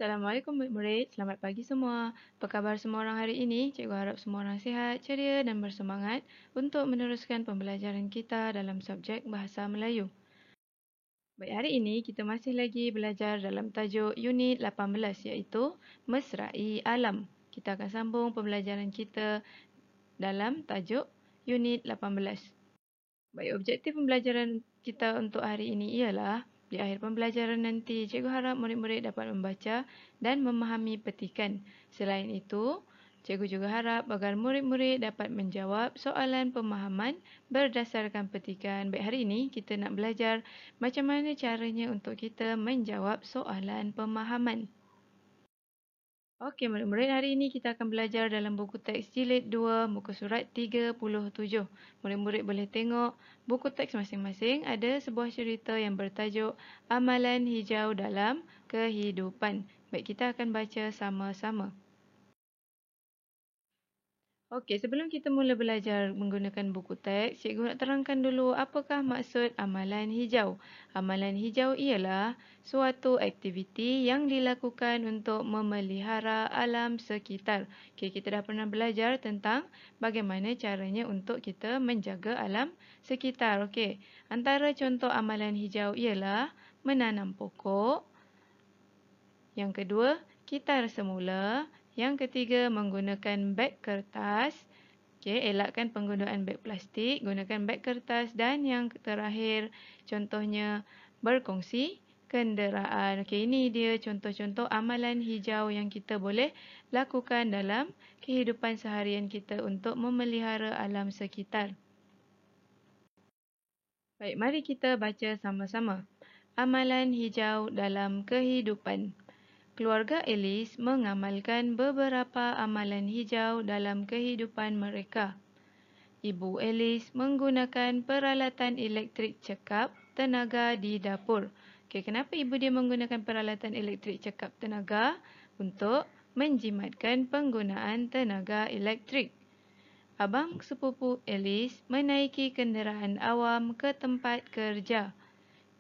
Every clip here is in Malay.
Assalamualaikum murid-murid, selamat pagi semua. Apa khabar semua orang hari ini? Cikgu harap semua orang sihat, ceria dan bersemangat untuk meneruskan pembelajaran kita dalam subjek Bahasa Melayu. Baik, hari ini kita masih lagi belajar dalam tajuk unit 18 iaitu Mesrai Alam. Kita akan sambung pembelajaran kita dalam tajuk unit 18. Baik, objektif pembelajaran kita untuk hari ini ialah di akhir pembelajaran nanti, cikgu harap murid-murid dapat membaca dan memahami petikan. Selain itu, cikgu juga harap agar murid-murid dapat menjawab soalan pemahaman berdasarkan petikan. Baik, hari ini kita nak belajar macam mana caranya untuk kita menjawab soalan pemahaman. Okey, murid-murid, hari ini kita akan belajar dalam buku teks jilid 2, muka surat 37. Murid-murid boleh tengok buku teks masing-masing ada sebuah cerita yang bertajuk Amalan Hijau dalam Kehidupan. Baik, kita akan baca sama-sama. Okey, sebelum kita mula belajar menggunakan buku teks, cikgu nak terangkan dulu apakah maksud amalan hijau. Amalan hijau ialah suatu aktiviti yang dilakukan untuk memelihara alam sekitar. Okey, kita dah pernah belajar tentang bagaimana caranya untuk kita menjaga alam sekitar. Okey, antara contoh amalan hijau ialah menanam pokok. Yang kedua, kitar semula. Yang ketiga, menggunakan beg kertas. Okey, elakkan penggunaan beg plastik, gunakan beg kertas. Dan yang terakhir, contohnya berkongsi kenderaan. Okey, ini dia contoh-contoh amalan hijau yang kita boleh lakukan dalam kehidupan seharian kita untuk memelihara alam sekitar. Baik, mari kita baca sama-sama. Amalan hijau dalam kehidupan. Keluarga Alice mengamalkan beberapa amalan hijau dalam kehidupan mereka. Ibu Alice menggunakan peralatan elektrik cekap tenaga di dapur. Okey, kenapa ibu dia menggunakan peralatan elektrik cekap tenaga? Untuk menjimatkan penggunaan tenaga elektrik. Abang sepupu Alice menaiki kenderaan awam ke tempat kerja.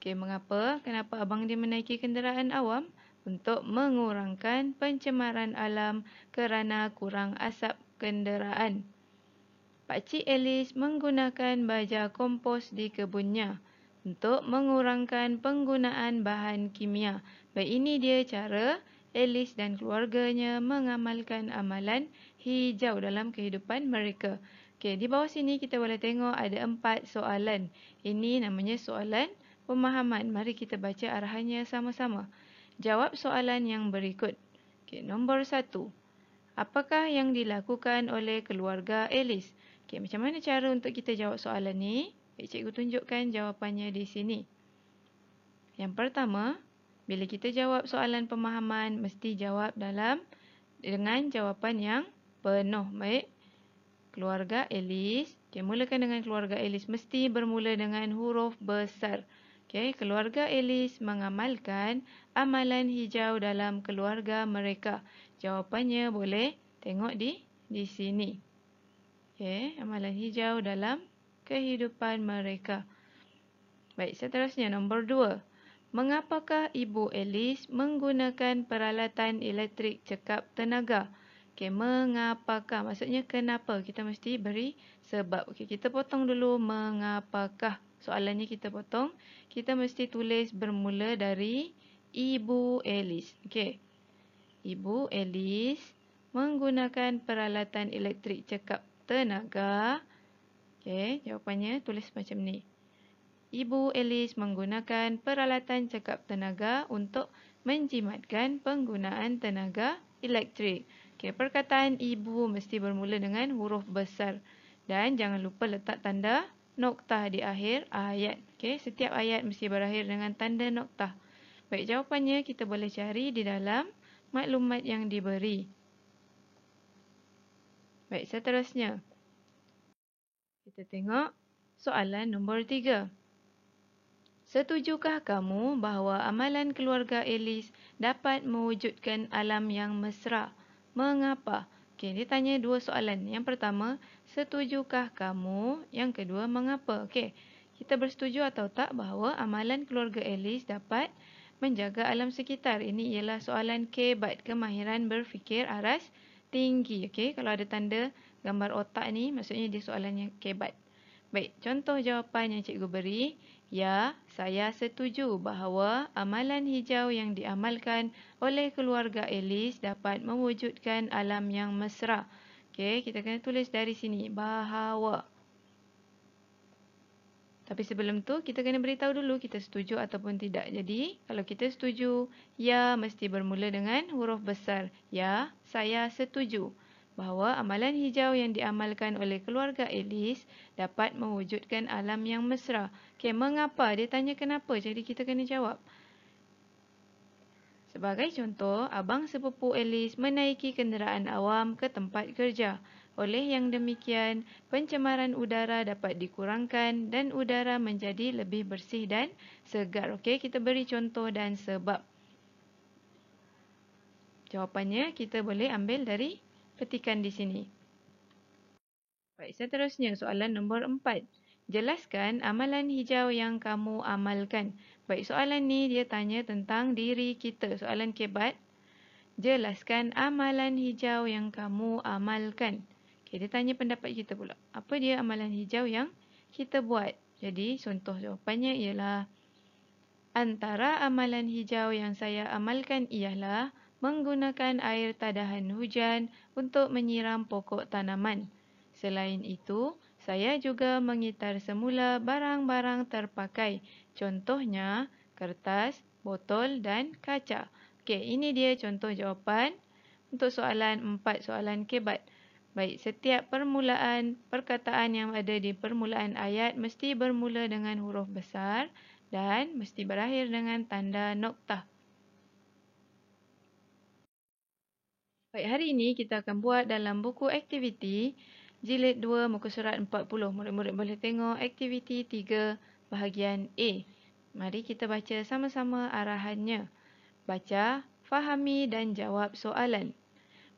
Okey, mengapa? Kenapa abang dia menaiki kenderaan awam? Untuk mengurangkan pencemaran alam kerana kurang asap kenderaan. Pakcik Alice menggunakan baja kompos di kebunnya untuk mengurangkan penggunaan bahan kimia. Baik, ini dia cara Alice dan keluarganya mengamalkan amalan hijau dalam kehidupan mereka. Okey, di bawah sini kita boleh tengok ada 4 soalan. Ini namanya soalan pemahaman. Mari kita baca arahannya sama-sama. Jawab soalan yang berikut. Okey, nombor 1. Apakah yang dilakukan oleh keluarga Alice? Okey, macam mana cara untuk kita jawab soalan ni? Baik, cikgu tunjukkan jawapannya di sini. Yang pertama, bila kita jawab soalan pemahaman, mesti jawab dengan jawapan yang penuh. Baik, keluarga Alice. Okey, mulakan dengan keluarga Alice. Mesti bermula dengan huruf besar. Okey, keluarga Alice mengamalkan amalan hijau dalam keluarga mereka. Jawapannya boleh tengok di sini. Okey, amalan hijau dalam kehidupan mereka. Baik, seterusnya nombor 2. Mengapakah Ibu Alice menggunakan peralatan elektrik cekap tenaga? Okey, mengapakah? Maksudnya kenapa? Kita mesti beri sebab. Okey, kita potong dulu mengapakah. Soalannya kita potong. Kita mesti tulis bermula dari Ibu Alice. Okey. Ibu Alice menggunakan peralatan elektrik cekap tenaga. Okey, jawapannya tulis macam ni. Ibu Alice menggunakan peralatan cekap tenaga untuk menjimatkan penggunaan tenaga elektrik. Okey, perkataan ibu mesti bermula dengan huruf besar. Dan jangan lupa letak tanda noktah di akhir ayat. Okey, setiap ayat mesti berakhir dengan tanda noktah. Baik, jawapannya kita boleh cari di dalam maklumat yang diberi. Baik, seterusnya. Kita tengok soalan nombor 3. Setujukah kamu bahawa amalan keluarga Alice dapat mewujudkan alam yang mesra? Mengapa? Okey, dia tanya 2 soalan. Yang pertama, setujukah kamu? Yang kedua, mengapa? Okey, kita bersetuju atau tak bahawa amalan keluarga Alice dapat menjaga alam sekitar. Ini ialah soalan kebat, kemahiran berfikir aras tinggi. Okey, kalau ada tanda gambar otak ni, maksudnya dia soalan yang kebat. Baik, contoh jawapan yang cikgu beri. Ya, saya setuju bahawa amalan hijau yang diamalkan oleh keluarga Alice dapat mewujudkan alam yang mesra. Okey, kita kena tulis dari sini, bahawa. Tapi sebelum tu, kita kena beritahu dulu kita setuju ataupun tidak. Jadi, kalau kita setuju, ya mesti bermula dengan huruf besar. Ya, saya setuju bahawa amalan hijau yang diamalkan oleh keluarga Alice dapat mewujudkan alam yang mesra. Okey, mengapa? Dia tanya kenapa, jadi kita kena jawab. Sebagai contoh, abang sepupu Alice menaiki kenderaan awam ke tempat kerja. Oleh yang demikian, pencemaran udara dapat dikurangkan dan udara menjadi lebih bersih dan segar. Okey, kita beri contoh dan sebab. Jawapannya kita boleh ambil dari petikan di sini. Baik, seterusnya soalan nombor 4. Jelaskan amalan hijau yang kamu amalkan. Baik, soalan ni dia tanya tentang diri kita. Soalan kebat. Jelaskan amalan hijau yang kamu amalkan. Okay, dia tanya pendapat kita pula. Apa dia amalan hijau yang kita buat? Jadi, contoh jawapannya ialah antara amalan hijau yang saya amalkan ialah menggunakan air tadahan hujan untuk menyiram pokok tanaman. Selain itu, saya juga mengitar semula barang-barang terpakai. Contohnya, kertas, botol dan kaca. Okey, ini dia contoh jawapan untuk soalan 4, soalan kebat. Baik, setiap permulaan perkataan yang ada di permulaan ayat mesti bermula dengan huruf besar dan mesti berakhir dengan tanda noktah. Baik, hari ini kita akan buat dalam buku aktiviti jilid 2 muka surat 40. Murid-murid boleh tengok aktiviti 3 bahagian A. Mari kita baca sama-sama arahannya. Baca, fahami dan jawab soalan.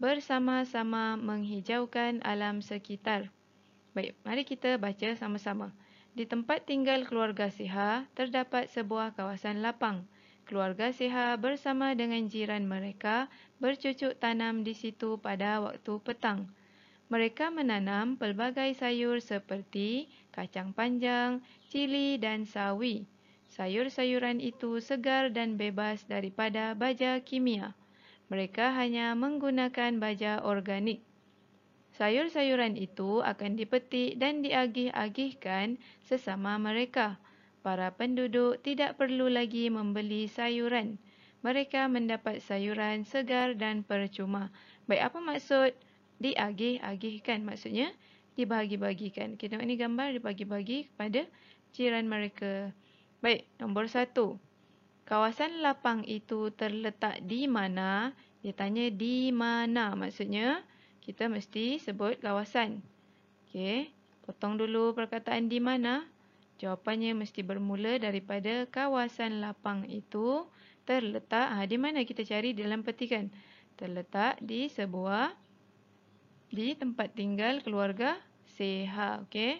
Bersama-sama menghijaukan alam sekitar. Baik, mari kita baca sama-sama. Di tempat tinggal keluarga Seha, terdapat sebuah kawasan lapang. Keluarga Seha bersama dengan jiran mereka bercucuk tanam di situ pada waktu petang. Mereka menanam pelbagai sayur seperti kacang panjang, cili dan sawi. Sayur-sayuran itu segar dan bebas daripada baja kimia. Mereka hanya menggunakan baja organik. Sayur-sayuran itu akan dipetik dan diagih-agihkan sesama mereka. Para penduduk tidak perlu lagi membeli sayuran. Mereka mendapat sayuran segar dan percuma. Baik, apa maksud diagih-agihkan? Maksudnya dibagi-bagikan. Kita tengok ni gambar dibagi-bagi kepada jiran mereka. Baik, nombor 1. Kawasan lapang itu terletak di mana? Dia tanya di mana. Maksudnya kita mesti sebut kawasan. Okey, potong dulu perkataan di mana. Jawapannya mesti bermula daripada kawasan lapang itu terletak. Di mana kita cari dalam petikan? Terletak di tempat tinggal keluarga Seha. Okey,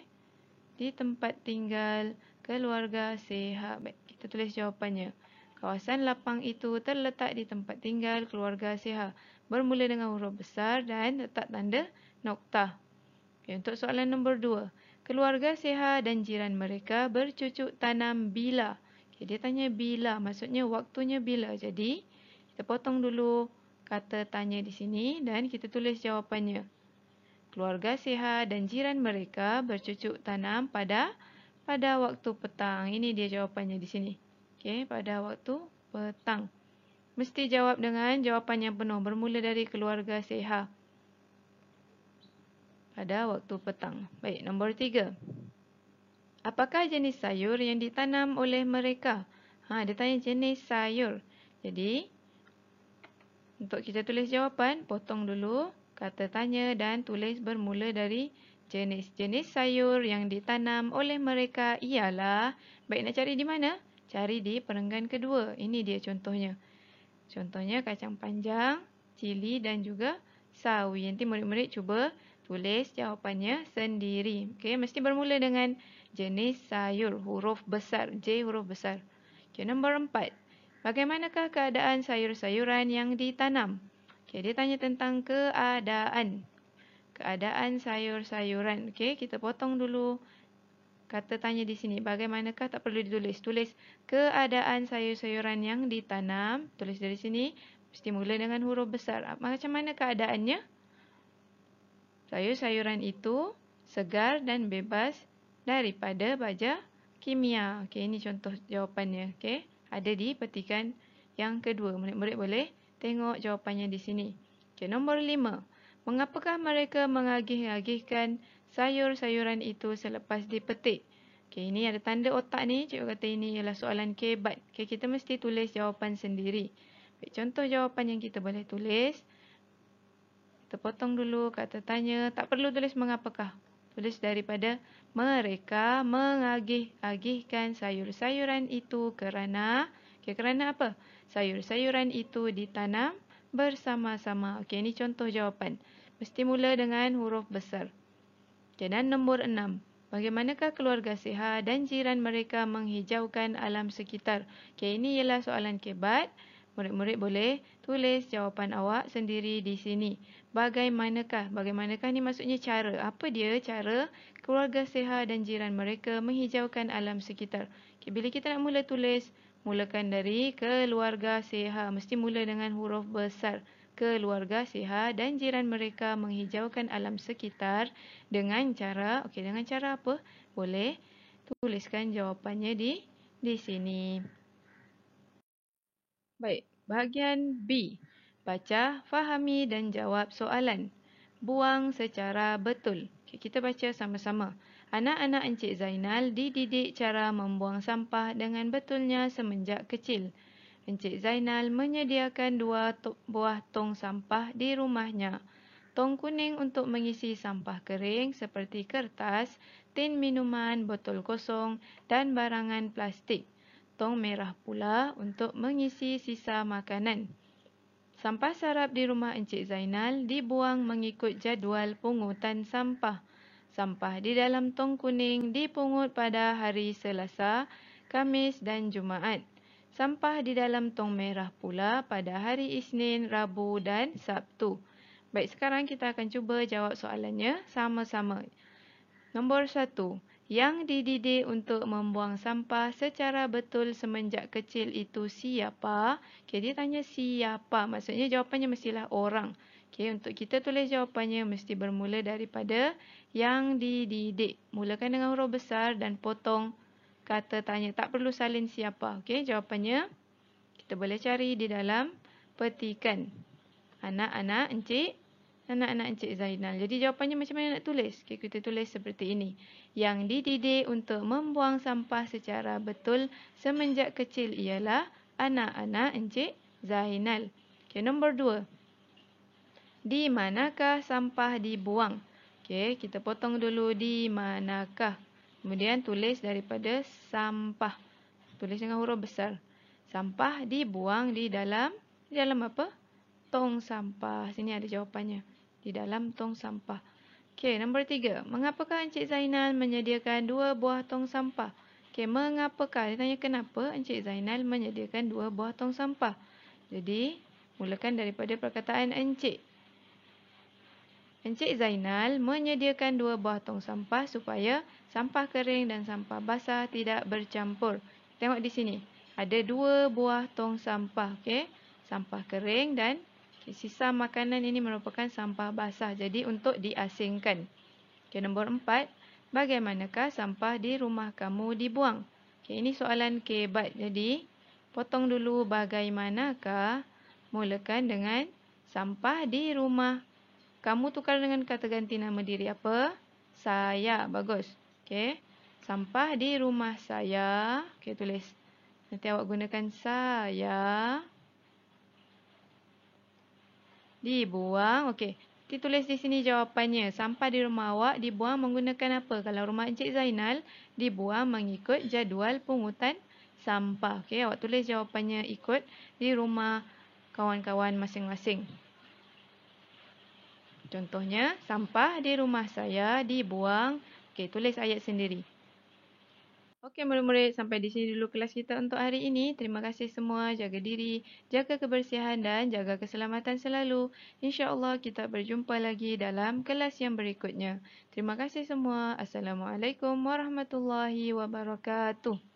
di tempat tinggal keluarga Seha. Baik, kita tulis jawapannya. Kawasan lapang itu terletak di tempat tinggal keluarga Seha. Bermula dengan huruf besar dan letak tanda noktah. Okay, untuk soalan nombor 2. Keluarga Seha dan jiran mereka bercucuk tanam bila. Okay, dia tanya bila, maksudnya waktunya bila. Jadi, kita potong dulu kata tanya di sini dan kita tulis jawapannya. Keluarga Seha dan jiran mereka bercucuk tanam pada waktu petang. Ini dia jawapannya di sini. Okey, pada waktu petang. Mesti jawab dengan jawapan yang penuh. Bermula dari keluarga Seha. Pada waktu petang. Baik, nombor 3. Apakah jenis sayur yang ditanam oleh mereka? Dia tanya jenis sayur. Jadi, untuk kita tulis jawapan, potong dulu kata tanya dan tulis bermula dari jenis-jenis sayur yang ditanam oleh mereka ialah. Baik, nak cari di mana? Cari di perenggan kedua. Ini dia contohnya. Contohnya kacang panjang, cili dan juga sawi. Nanti murid-murid cuba tulis jawapannya sendiri. Okey, mesti bermula dengan jenis sayur. Huruf besar. J huruf besar. Okey, nombor 4. Bagaimanakah keadaan sayur-sayuran yang ditanam? Okey, dia tanya tentang keadaan. Keadaan sayur-sayuran. Okey, kita potong dulu. Kata tanya di sini, bagaimanakah tak perlu ditulis. Tulis keadaan sayur-sayuran yang ditanam. Tulis dari sini, mesti mula dengan huruf besar. Macam mana keadaannya? Sayur-sayuran itu segar dan bebas daripada baja kimia. Okey, ini contoh jawapannya. Okey, ada di petikan yang kedua. Murid-murid boleh tengok jawapannya di sini. Okey, nombor 5. Mengapakah mereka mengagih-agihkan sayur-sayuran itu selepas dipetik? Okey, ini ada tanda otak ni. Cikgu kata ini ialah soalan kebat. Okey, kita mesti tulis jawapan sendiri. Baik, contoh jawapan yang kita boleh tulis. Kita potong dulu kata tanya. Tak perlu tulis mengapakah. Tulis daripada mereka mengagih-agihkan sayur-sayuran itu kerana. Okey, kerana apa? Sayur-sayuran itu ditanam bersama-sama. Okey, ini contoh jawapan. Mesti mula dengan huruf besar. Okey, dan nombor 6. Bagaimanakah keluarga sihat dan jiran mereka menghijaukan alam sekitar? Okey, ini ialah soalan kebat. Murid-murid boleh tulis jawapan awak sendiri di sini. Bagaimanakah? Bagaimanakah ni maksudnya cara. Apa dia cara keluarga sihat dan jiran mereka menghijaukan alam sekitar? Okay, bila kita nak mula tulis, mulakan dari keluarga sihat. Mesti mula dengan huruf besar. Keluarga sihat dan jiran mereka menghijaukan alam sekitar dengan cara, okey, dengan cara apa? Boleh tuliskan jawapannya di sini. Baik, bahagian B. Baca, fahami dan jawab soalan. Buang secara betul. Okay, kita baca sama-sama. Anak-anak Encik Zainal dididik cara membuang sampah dengan betulnya semenjak kecil. Encik Zainal menyediakan 2 buah tong sampah di rumahnya. Tong kuning untuk mengisi sampah kering seperti kertas, tin minuman, botol kosong dan barangan plastik. Tong merah pula untuk mengisi sisa makanan. Sampah sarap di rumah Encik Zainal dibuang mengikut jadual pungutan sampah. Sampah di dalam tong kuning dipungut pada hari Selasa, Khamis dan Jumaat. Sampah di dalam tong merah pula pada hari Isnin, Rabu dan Sabtu. Baik, sekarang kita akan cuba jawab soalannya sama-sama. Nombor 1. Yang dididik untuk membuang sampah secara betul semenjak kecil itu siapa? Okey, dia tanya siapa. Maksudnya jawapannya mestilah orang. Okey, untuk kita tulis jawapannya mesti bermula daripada yang dididik. Mulakan dengan huruf besar dan potong kata tanya. Tak perlu salin siapa. Okey, jawapannya kita boleh cari di dalam petikan. Anak-anak Encik Zainal. Jadi jawapannya macam mana nak tulis? Okay, kita tulis seperti ini. Yang dididik untuk membuang sampah secara betul semenjak kecil ialah anak-anak Encik Zainal. Okay, nombor 2. Di manakah sampah dibuang? Okay, kita potong dulu di manakah. Kemudian tulis daripada sampah. Tulis dengan huruf besar. Sampah dibuang di dalam apa? Tong sampah. Sini ada jawapannya. Di dalam tong sampah. Okey, nombor 3. Mengapakah Encik Zainal menyediakan 2 buah tong sampah? Okey, mengapakah? Dia tanya kenapa Encik Zainal menyediakan 2 buah tong sampah. Jadi, mulakan daripada perkataan Encik. Encik Zainal menyediakan 2 buah tong sampah supaya sampah kering dan sampah basah tidak bercampur. Tengok di sini. Ada 2 buah tong sampah. Okey, sampah kering dan sisa makanan ini merupakan sampah basah. Jadi untuk diasingkan. Okey, nombor 4. Bagaimanakah sampah di rumah kamu dibuang? Okey, ini soalan kebat. Jadi, potong dulu bagaimanakah. Mulakan dengan sampah di rumah. Kamu tukar dengan kata ganti nama diri apa? Saya. Bagus. Okey. Sampah di rumah saya. Okey, tulis. Nanti awak gunakan saya. Dibuang. Okey. Ditulis di sini jawapannya. Sampah di rumah awak dibuang menggunakan apa? Kalau rumah Encik Zainal, dibuang mengikut jadual pungutan sampah. Okey, awak tulis jawapannya ikut di rumah kawan-kawan masing-masing. Contohnya, sampah di rumah saya dibuang. Okey, tulis ayat sendiri. Okey murid-murid, sampai di sini dulu kelas kita untuk hari ini. Terima kasih semua. Jaga diri, jaga kebersihan dan jaga keselamatan selalu. InsyaAllah kita berjumpa lagi dalam kelas yang berikutnya. Terima kasih semua. Assalamualaikum warahmatullahi wabarakatuh.